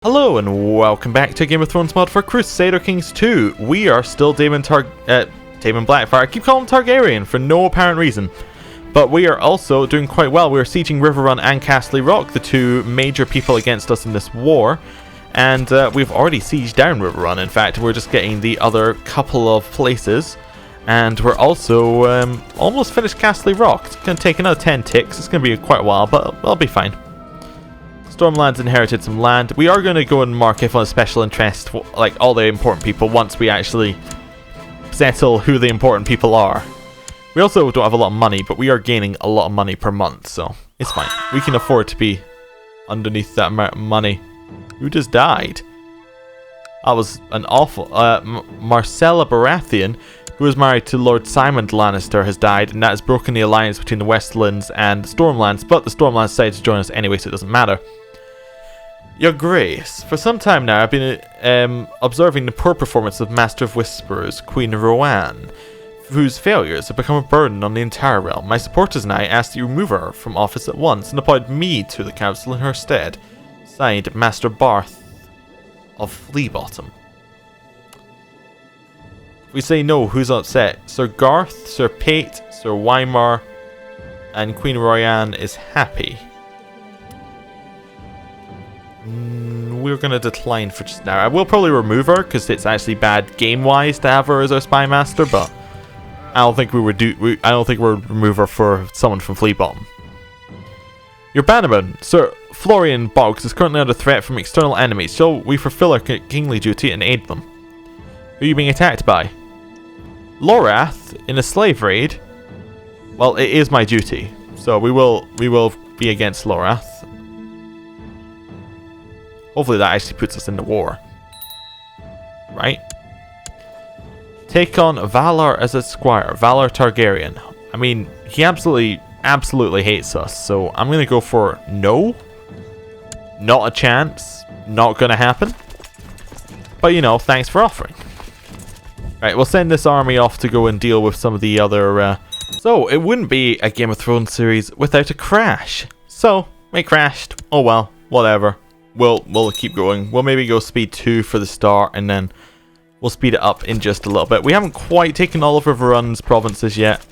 Hello and welcome back to Game of Thrones mod for Crusader Kings 2. We are still Daemon Blackfyre. I keep calling him Targaryen for no apparent reason. But we are also doing quite well. We are sieging Riverrun and Castle Rock, the two major people against us in this war. And we've already sieged down Riverrun. In fact, we're just getting the other couple of places. And we're also almost finished Castle Rock. It's going to take another 10 ticks. It's going to be quite a while, but I'll be fine. Stormland's inherited some land. We are going to go and mark everyone as special interest, like all the important people, once we actually settle who the important people are. We also don't have a lot of money, but we are gaining a lot of money per month, so it's fine. We can afford to be underneath that amount of money. Who just died? That was an awful... Marcella Baratheon, who was married to Lord Simon Lannister, has died, and that has broken the alliance between the Westlands and the Stormlands, but the Stormlands decided to join us anyway, so it doesn't matter. Your Grace, for some time now I've been observing the poor performance of Master of Whisperers, Queen Roanne, whose failures have become a burden on the entire realm. My supporters and I asked you to remove her from office at once and appoint me to the council in her stead. Signed, Master Barth of Fleabottom. If we say no, who's upset? Sir Garth, Sir Pate, Sir Weimar, and Queen Royanne is happy. We're going to decline for just now. I will probably remove her because it's actually bad game-wise to have her as our spy master, but I don't think I don't think we'll remove her for someone from Fleabottom. Your bannerman, Sir Florian Boggs, is currently under threat from external enemies. Shall we fulfill our kingly duty and aid them? Who are you being attacked by? Lorath in a slave raid. Well, it is my duty, so we will be against Lorath. Hopefully that actually puts us in the war. Right? Take on Valar as a squire. Valar Targaryen. I mean, he absolutely hates us. So I'm going to go for no. Not a chance. Not going to happen. But, you know, thanks for offering. Right, we'll send this army off to go and deal with some of the other... So, it wouldn't be a Game of Thrones series without a crash. So, it crashed. Oh well, whatever. We'll keep going. We'll maybe go speed 2 for the start, and then we'll speed it up in just a little bit. We haven't quite taken all of Riverrun's provinces yet.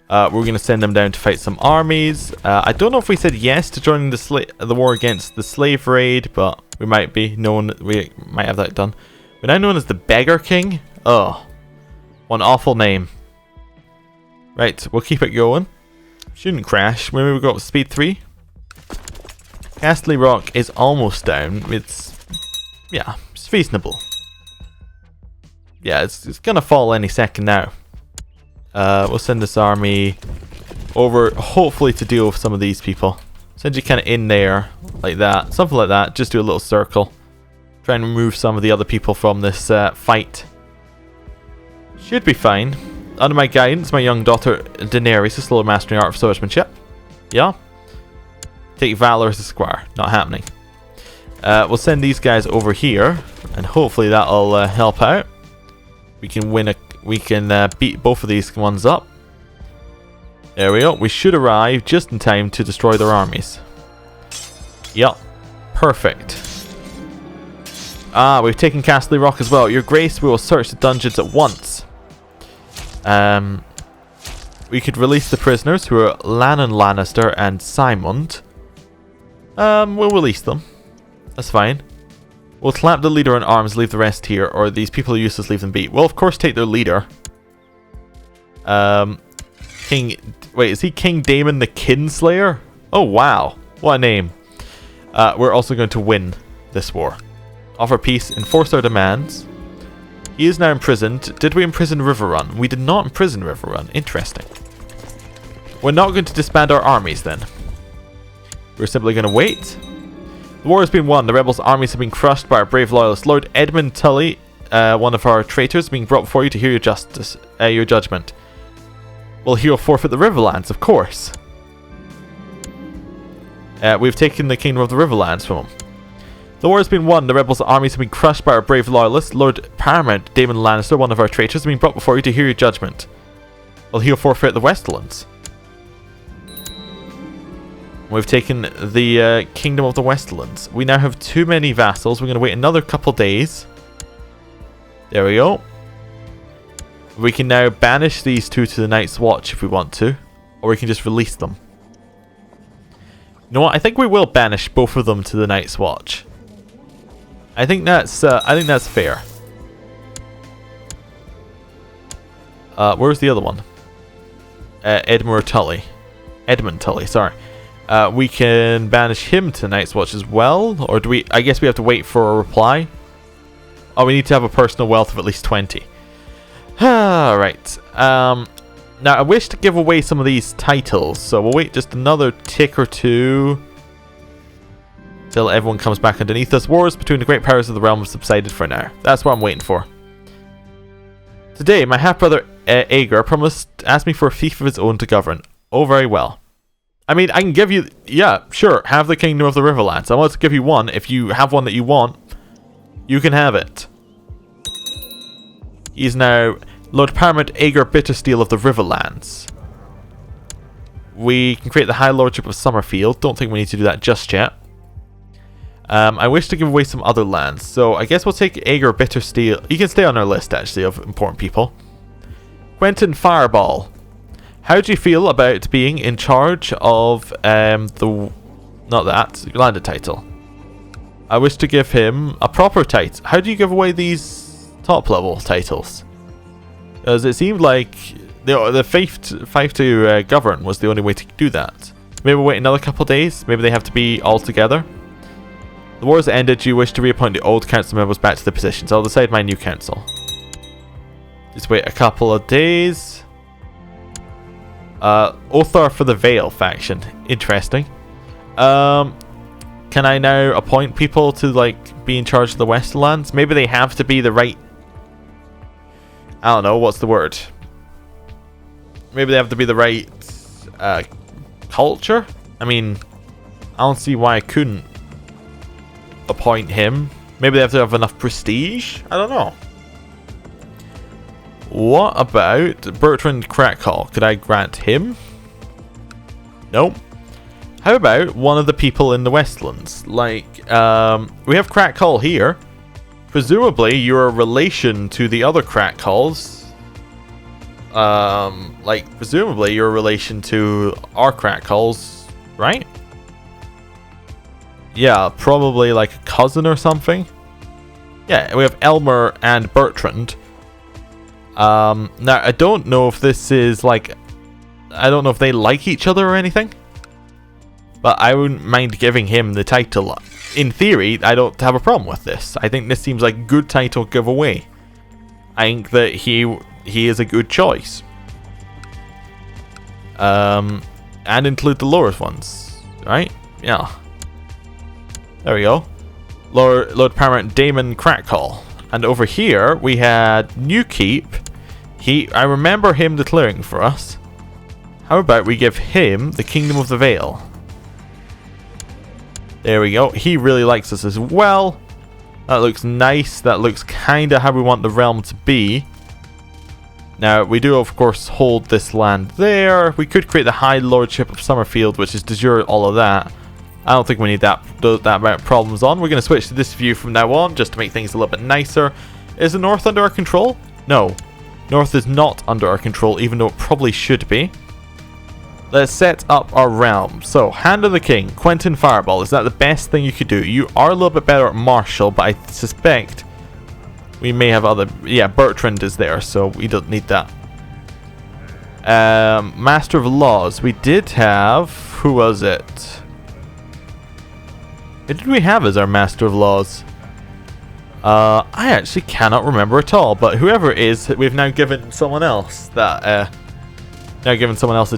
We're going to send them down to fight some armies. I don't know if we said yes to joining the war against the slave raid, but we might be known. We might have that done. We're now known as the Beggar King. Oh, what an awful name. Right, we'll keep it going. Shouldn't crash. Maybe we'll go up to speed 3. Castle Rock is almost down. It's reasonable. Yeah, it's gonna fall any second now. We'll send this army over, hopefully to deal with some of these people. Send you kind of in there, like that, something like that. Just do a little circle. Try and remove some of the other people from this fight. Should be fine. Under my guidance, my young daughter Daenerys is slowly mastering art of swordsmanship. Yeah. Take Valor as a squire. Not happening. We'll send these guys over here, and hopefully that'll help out. We can win we can beat both of these ones up. There we go. We should arrive just in time to destroy their armies. Yup. Perfect. We've taken Castle Rock as well. Your Grace, we will search the dungeons at once. We could release the prisoners who are Lannon Lannister and Simond. We'll release them. That's fine. We'll clap the leader in arms, leave the rest here, or these people are useless, leave them be. We'll of course take their leader. Wait, is he King Daemon the Kinslayer? Oh wow, what a name. We're also going to win this war. Offer peace, enforce our demands. He is now imprisoned. Did we imprison Riverrun? We did not imprison Riverrun. Interesting. We're not going to disband our armies then. We're simply going to wait. The war has been won. The rebels' armies have been crushed by our brave loyalists. Lord Edmund Tully, one of our traitors, being brought before you to hear your judgment. Well, he will forfeit the Riverlands, of course. We've taken the kingdom of the Riverlands from him. The war has been won. The rebels' armies have been crushed by our brave loyalists. Lord Paramount Daemon Lannister, one of our traitors, being brought before you to hear your judgment. Well, he'll forfeit the Westlands. We've taken the Kingdom of the Westlands. We now have too many vassals. We're going to wait another couple days. There we go. We can now banish these two to the Night's Watch if we want to. Or we can just release them. You know what? I think we will banish both of them to the Night's Watch. I think that's fair. Where's the other one? Edmund Tully, sorry. We can banish him to Night's Watch as well. Or do we... I guess we have to wait for a reply. Oh, we need to have a personal wealth of at least 20. Alright. Now, I wish to give away some of these titles. So we'll wait just another tick or two. Till everyone comes back underneath us. Wars between the great powers of the realm have subsided for now. That's what I'm waiting for. Today, my half-brother Aegor asked me for a fief of his own to govern. Oh, very well. I mean, I can give you... Yeah, sure, have the Kingdom of the Riverlands. I want to give you one. If you have one that you want, you can have it. He's now Lord Paramount Aegor Bittersteel of the Riverlands. We can create the High Lordship of Summerfield. Don't think we need to do that just yet. I wish to give away some other lands, so I guess we'll take Aegor Bittersteel. He can stay on our list, actually, of important people. Quentin Fireball. How do you feel about being in charge of the... Not that, landed title. I wish to give him a proper title. How do you give away these top level titles? Because it seemed like the fief to govern was the only way to do that. Maybe we'll wait another couple of days. Maybe they have to be all together. The wars ended. You wish to reappoint the old council members back to the positions. I'll decide my new council. Just wait a couple of days. Othar for the Vale faction. Interesting. Can I now appoint people to like be in charge of the Westerlands? Maybe they have to be the right... I don't know, what's the word? Maybe they have to be the right culture? I mean, I don't see why I couldn't appoint him. Maybe they have to have enough prestige? I don't know. What about Bertrand Crackall? Could I grant him? Nope. How about one of the people in the Westlands? Like, we have Crackall here. Presumably, you're a relation to the other Crackalls. Like, presumably, you're a relation to our Crackalls, right? Yeah, probably like a cousin or something. Yeah, we have Elmer and Bertrand. Now, I don't know if this is like... I don't know if they like each other or anything. But I wouldn't mind giving him the title. In theory, I don't have a problem with this. I think this seems like a good title giveaway. I think that he is a good choice. And include the lowest ones, right? Yeah. There we go. Lord Paramount Damon Crackall. And over here, we had Newkeep. I remember him declaring for us. How about we give him the Kingdom of the Vale? There we go. He really likes us as well. That looks nice. That looks kind of how we want the realm to be. Now, we do, of course, hold this land there. We could create the High Lordship of Summerfield, which is de jure all of that. I don't think we need that amount of problems on. We're going to switch to this view from now on, just to make things a little bit nicer. Is the North under our control? No. North is not under our control, even though it probably should be. Let's set up our realm. So, Hand of the King, Quentin Fireball. Is that the best thing you could do? You are a little bit better at Marshall, but I suspect we may have other... Yeah, Bertrand is there, so we don't need that. Master of Laws. We did have... Who was it? Who did we have as our Master of Laws? I actually cannot remember at all, but whoever it is, we've now given someone else that... now given someone else...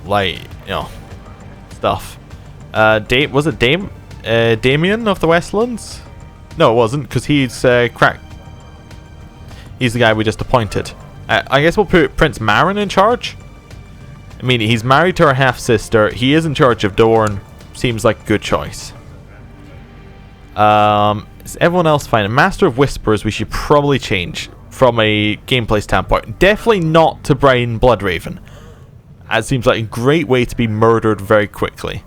like, you know, stuff. Was it Damien of the Westlands? No, it wasn't, because he's cracked. He's the guy we just appointed. I guess we'll put Prince Marin in charge. I mean, he's married to our half-sister. He is in charge of Dorne. Seems like a good choice. Is everyone else fine? Master of Whispers we should probably change from a gameplay standpoint. Definitely not to Brian Bloodraven. That seems like a great way to be murdered very quickly.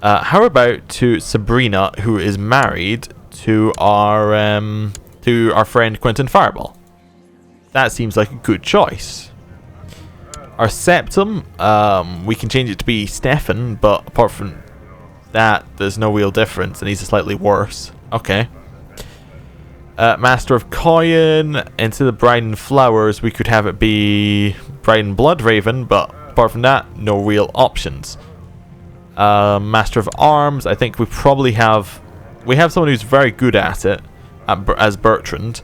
How about to Sabrina, who is married to our friend Quentin Fireball? That seems like a good choice. Our septum, we can change it to be Stefan, but apart from that, there's no real difference, and he's slightly worse. Okay. Master of Coin, instead of Bride and Flowers, we could have it be Bride and Bloodraven, but apart from that, no real options. Master of Arms, I think we probably have... We have someone who's very good at it, as Bertrand.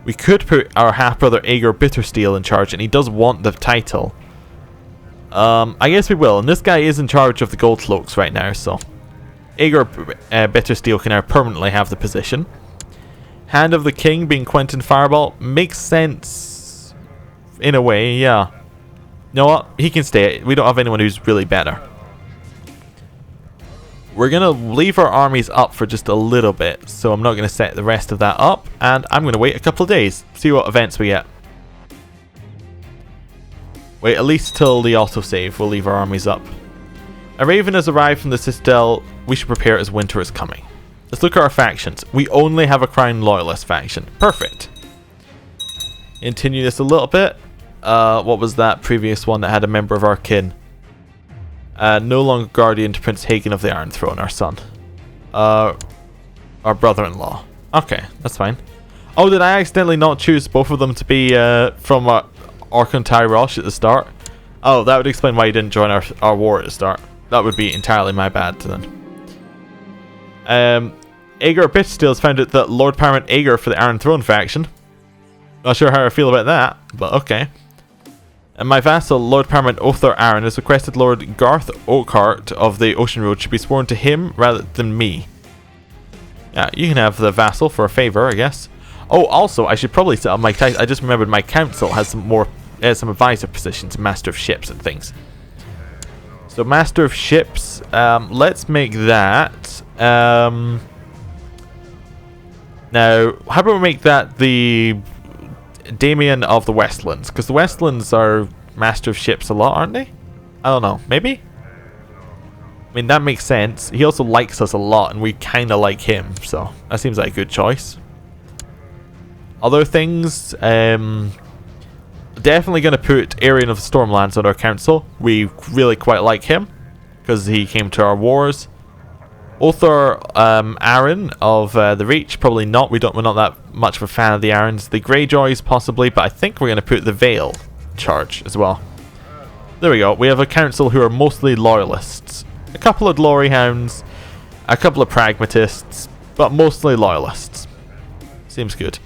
We could put our half-brother Aegor Bittersteel in charge, and he does want the title. I guess we will, and this guy is in charge of the Gold Cloaks right now, so... Aegor Bittersteel can now permanently have the position. Hand of the King being Quentin Fireball makes sense in a way, yeah. You know what? He can stay. We don't have anyone who's really better. We're going to leave our armies up for just a little bit, so I'm not going to set the rest of that up, and I'm going to wait a couple of days, see what events we get. Wait at least till the autosave, we'll leave our armies up. A raven has arrived from the Citadel. We should prepare as winter is coming. Let's look at our factions. We only have a Crown Loyalist faction. Perfect. Continue this a little bit. What was that previous one that had a member of our kin? No longer guardian to Prince Hagen of the Iron Throne, our son. Our brother-in-law. Okay, that's fine. Oh, did I accidentally not choose both of them to be from Orkhan Tyrosh at the start? Oh, that would explain why you didn't join our war at the start. That would be entirely my bad then. Aegor Bittersteel has found out that Lord Paramount Aegor for the Iron Throne faction. Not sure how I feel about that, but okay. And my vassal, Lord Paramount Othar Aaron, has requested Lord Garth Oakhart of the Ocean Road should be sworn to him rather than me. Yeah, you can have the vassal for a favour, I guess. Oh, also, I should probably set up my... I just remembered my council has some advisor positions, Master of Ships and things. So, Master of Ships, let's make that... now, how about we make that the Damien of the Westlands? Because the Westlands are Master of Ships a lot, aren't they? I don't know. Maybe? I mean, that makes sense. He also likes us a lot, and we kind of like him. So, that seems like a good choice. Other things, definitely going to put Arian of the Stormlands on our council. We really quite like him, because he came to our wars. Othar Aaron of the Reach, probably not. We're not that much of a fan of the Aarons. The Greyjoys, possibly, but I think we're going to put the Vale in charge as well. There we go. We have a council who are mostly loyalists. A couple of glory hounds, a couple of pragmatists, but mostly loyalists. Seems good.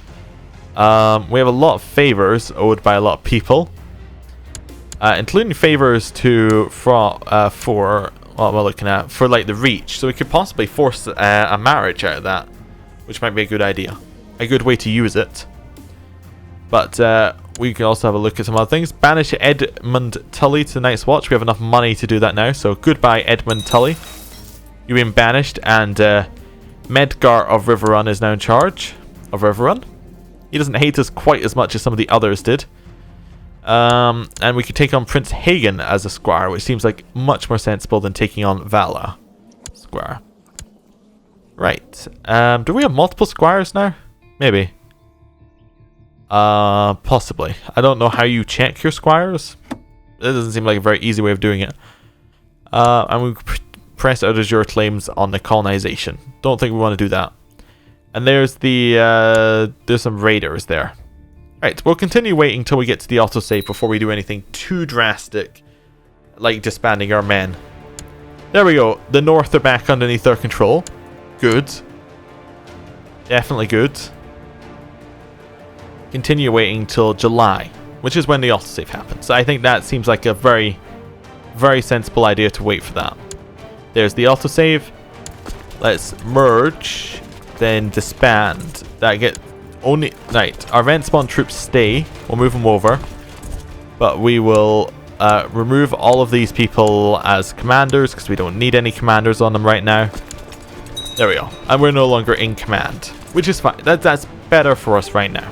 We have a lot of favors owed by a lot of people, including favors for what am I looking at? For like the Reach, so we could possibly force a marriage out of that, which might be a good idea, a good way to use it. But we can also have a look at some other things. Banish Edmund Tully to the Night's Watch. We have enough money to do that now, so goodbye Edmund Tully. You've been banished, and Medgar of Riverrun is now in charge of Riverrun. He doesn't hate us quite as much as some of the others did. And we could take on Prince Hagen as a squire, which seems like much more sensible than taking on Vala squire. Right. Do we have multiple squires now? Maybe. Possibly. I don't know how you check your squires. It doesn't seem like a very easy way of doing it. And we press out azure claims on the colonization. Don't think we want to do that. And there's some raiders there. Right, we'll continue waiting until we get to the autosave before we do anything too drastic, like disbanding our men. There we go. The North are back underneath our control. Good. Definitely good. Continue waiting till July, which is when the autosave happens. I think that seems like a very, very sensible idea to wait for that. There's the autosave. Let's merge, then disband. That get... Only right, our event spawn troops stay. We'll move them over, but we will remove all of these people as commanders because we don't need any commanders on them right now. There we go, and we're no longer in command, which is fine. That's better for us right now.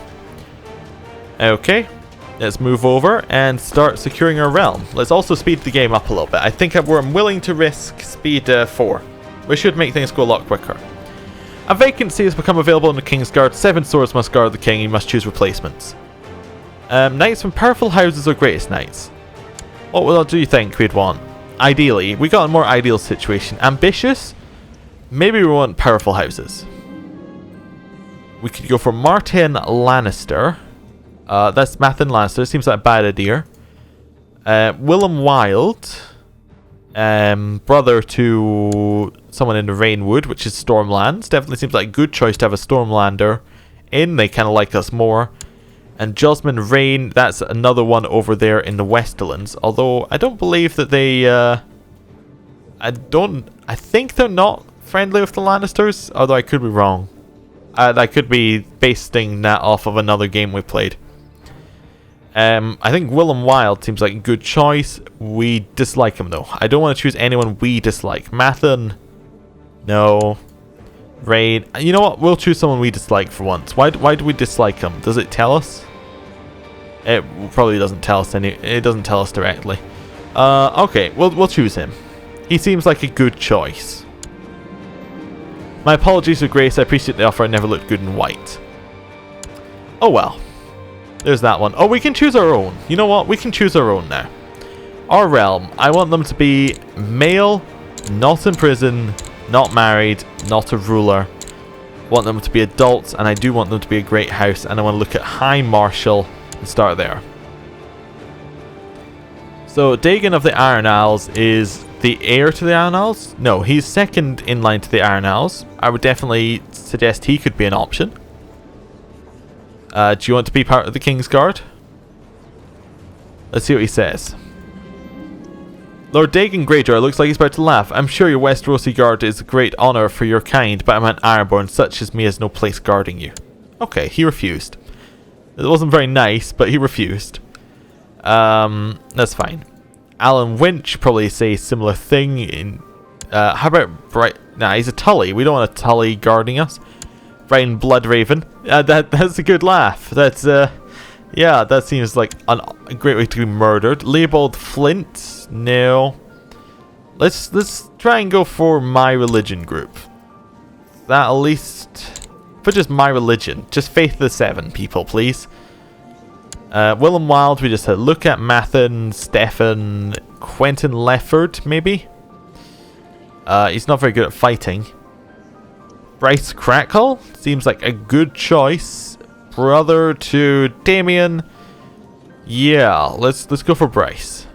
Okay, let's move over and start securing our realm. Let's also speed the game up a little bit. I think I'm willing to risk speed 4. which should make things go a lot quicker. A vacancy has become available in the King's Guard. 7 swords must guard the king. You must choose replacements. Knights from powerful houses or greatest knights. What do you think we'd want? Ideally, we got a more ideal situation. Ambitious? Maybe we want powerful houses. We could go for Martin Lannister. That's Mathin Lannister. Seems like a bad idea. Willem Wild. Brother to someone in the Rainwood, which is Stormlands. Definitely seems like a good choice to have a Stormlander in. They kind of like us more. And Josmond Rain, that's another one over there in the Westerlands. Although I don't believe that they I think they're not friendly with the Lannisters, although I could be wrong. I could be basing that off of another game we played. I think Willem Wild seems like a good choice. We dislike him though. I don't want to choose anyone we dislike. Mathen, no. Rain. You know what? We'll choose someone we dislike for once. Why do we dislike him? Does it tell us? It probably doesn't tell us it doesn't tell us directly. Okay, we'll choose him. He seems like a good choice. My apologies to Grace. I appreciate the offer. I never looked good in white. Oh well. There's that one. Oh, we can choose our own. You know what? We can choose our own now. Our realm. I want them to be male, not in prison, not married, not a ruler. I want them to be adults, and I do want them to be a great house, and I want to look at High Marshal and start there. So, Dagon of the Iron Isles is the heir to the Iron Isles? No, he's second in line to the Iron Isles. I would definitely suggest he could be an option. Do you want to be part of the King's Guard? Let's see what he says. Lord Dagon Greyjoy looks like he's about to laugh. I'm sure your Westerosi guard is a great honour for your kind, but I'm an Ironborn. Such as me has no place guarding you. Okay, he refused. It wasn't very nice, but he refused. That's fine. Alan Winch probably say a similar thing. In how about Bright? Nah, he's a Tully. We don't want a Tully guarding us. Brighton Bloodraven. That's a good laugh. That's yeah, that seems like a great way to be murdered. Leopold Flint. No. Let's try and go for My Religion group. That at least for just My Religion. Just Faith of the Seven people, please. Willem Wild, we just had look at Mathen, Stefan, Quentin Lefford, maybe. He's not very good at fighting. Bryce Crackle seems like a good choice. Brother to Damien. Yeah, let's go for Bryce.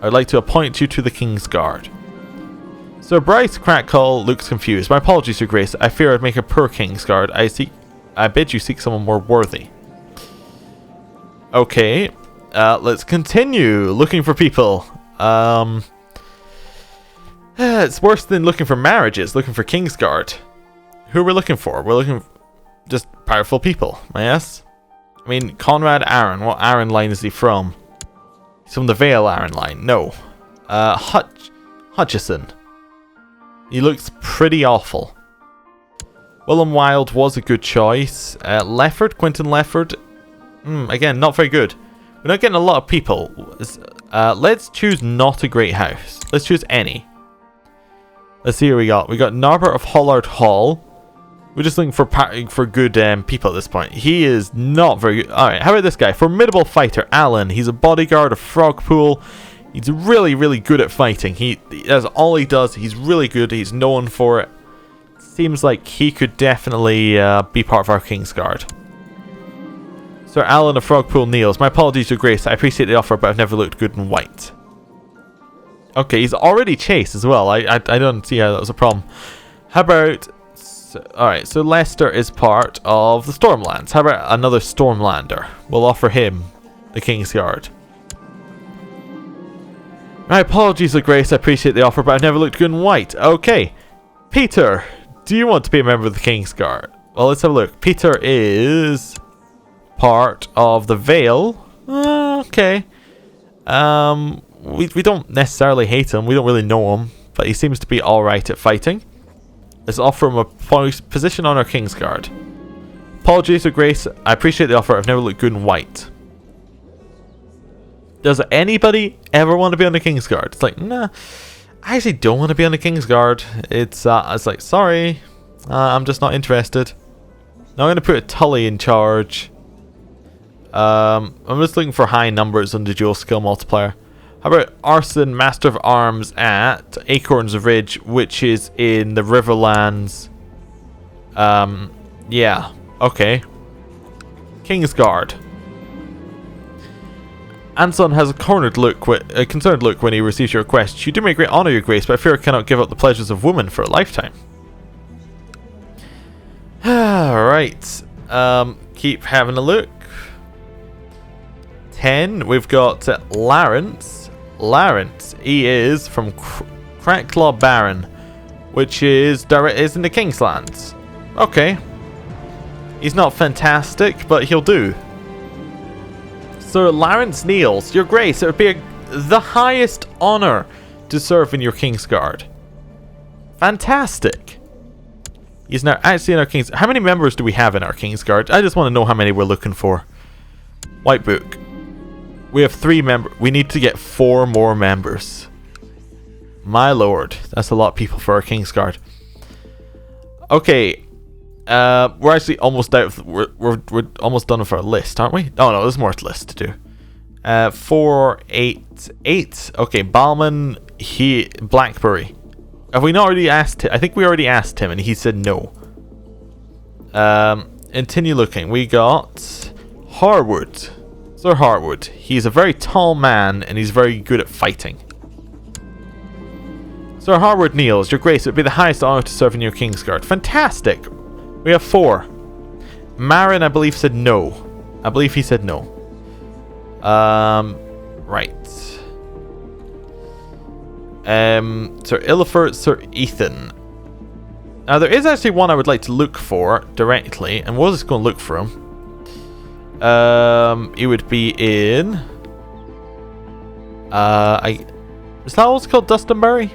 I'd like to appoint you to the King's Guard. So Bryce Crackle looks confused. My apologies, Your Grace. I fear I'd make a poor King's Guard. I bid you seek someone more worthy. Okay, let's continue looking for people. It's worse than looking for marriages. Looking for King's Guard. Who are we looking for? We're looking for just powerful people, yes? I mean, Conrad Aaron. What Aaron line is he from? He's from the Vale Aaron line. No. Hutchison. He looks pretty awful. Willem Wild was a good choice. Lefford, Quentin Lefford. Again, not very good. We're not getting a lot of people. Let's choose not a great house. Let's choose any. Let's see who we got. We got Norbert of Hollard Hall. We're just looking for good people at this point. He is not very good. Alright, how about this guy? Formidable fighter, Alan. He's a bodyguard of Frogpool. He's really, really good at fighting. That's all he does. He's really good. He's known for it. Seems like he could definitely be part of our King's Guard. Sir Alan of Frogpool kneels. My apologies, Your Grace. I appreciate the offer, but I've never looked good in white. Okay, he's already chased as well. I don't see how that was a problem. How about... Alright, so Leicester is part of the Stormlands. How about another Stormlander? We'll offer him the King's Guard. My apologies, Your Grace. I appreciate the offer, but I've never looked good in white. Okay. Peter, do you want to be a member of the King's Guard? Well, let's have a look. Peter is part of the Vale. Okay. We don't necessarily hate him. We don't really know him, but he seems to be alright at fighting. Let's offer him a position on our King's Guard. Apologies, Your Grace. I appreciate the offer. I've never looked good in white. Does anybody ever want to be on the King's Guard? It's like, nah. I actually don't want to be on the Kingsguard. It's like, sorry, I'm just not interested. Now I'm going to put a Tully in charge. I'm just looking for high numbers on the dual skill multiplier. How about Arson, Master of Arms at Acorns Ridge, which is in the Riverlands. Yeah, okay. Kingsguard. Anson has a concerned look when he receives your request. You do me a great honor, your grace, but I fear I cannot give up the pleasures of woman for a lifetime. Alright. Keep having a look. 10. We've got Larence. Larence. He is from Cracklaw Baron, which is in the Kingslands. Okay. He's not fantastic, but he'll do. Sir Larence Niels, your grace, it would be the highest honor to serve in your Kingsguard. Fantastic. He's now actually in our Kings. How many members do we have in our Kingsguard? I just want to know how many we're looking for. White Book. We have 3 members. We need to get 4 more members. My lord, that's a lot of people for our Kingsguard. Okay. We're actually almost out of, we're almost done with our list, aren't we? Oh no, there's more list to do. 4, 8, 8. Okay, Balman, Blackberry. Have we not already asked him? I think we already asked him and he said no. Continue looking. We got Harwood. Sir Harwood. He's a very tall man and he's very good at fighting. Sir Harwood Niels, your grace, it would be the highest honor to serve in your Kingsguard. Fantastic. We have 4. Marin, I believe, said no. I believe he said no. Right. Sir Illifert, Sir Ethan. Now, there is actually one I would like to look for directly, and we'll just go and look for him. It would be in... is that what's called Dustinbury?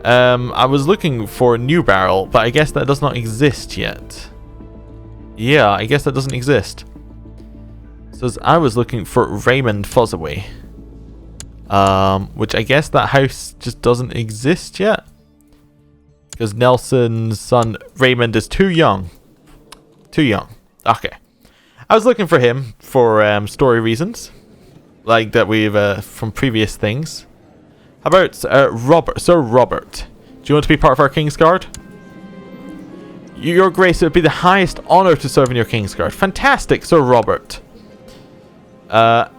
I was looking for New Barrel, but I guess that does not exist yet. Yeah, I guess that doesn't exist. So I was looking for Raymond Fuzzaway. Which I guess that house just doesn't exist yet. Because Nelson's son Raymond is too young. Too young. Okay. I was looking for him for story reasons. Like that we've from previous things. How about Sir Robert? Do you want to be part of our Kingsguard? Your grace, it would be the highest honor to serve in your Kingsguard. Fantastic, Sir Robert. Sir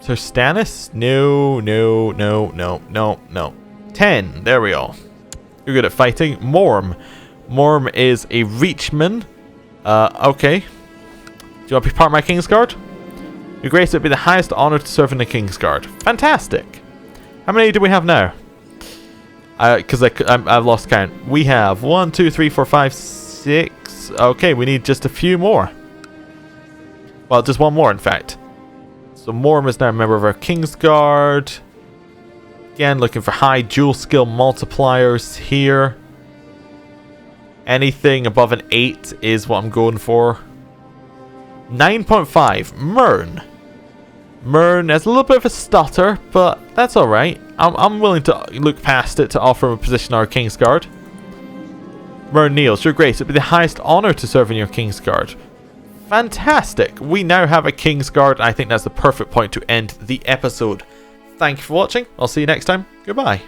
Stannis? No. 10. There we go. You're good at fighting. Morm. Morm is a Reachman. Okay. Do you want to be part of my Kingsguard? Your grace, it would be the highest honor to serve in the Kingsguard. Fantastic. How many do we have now? Because I've lost count. We have 1, 2, 3, 4, 5, 6. Okay, we need just a few more. Well, just one more, in fact. So Morm is now a member of our Kingsguard. Again, looking for high dual skill multipliers here. Anything above an 8 is what I'm going for. 9.5. Mern. Mern has a little bit of a stutter, but that's alright. I'm willing to look past it to offer him a position on our Kingsguard. Mern Niels, your grace, it would be the highest honor to serve in your Kingsguard. Fantastic. We now have a Kingsguard. I think that's the perfect point to end the episode. Thank you for watching. I'll see you next time. Goodbye.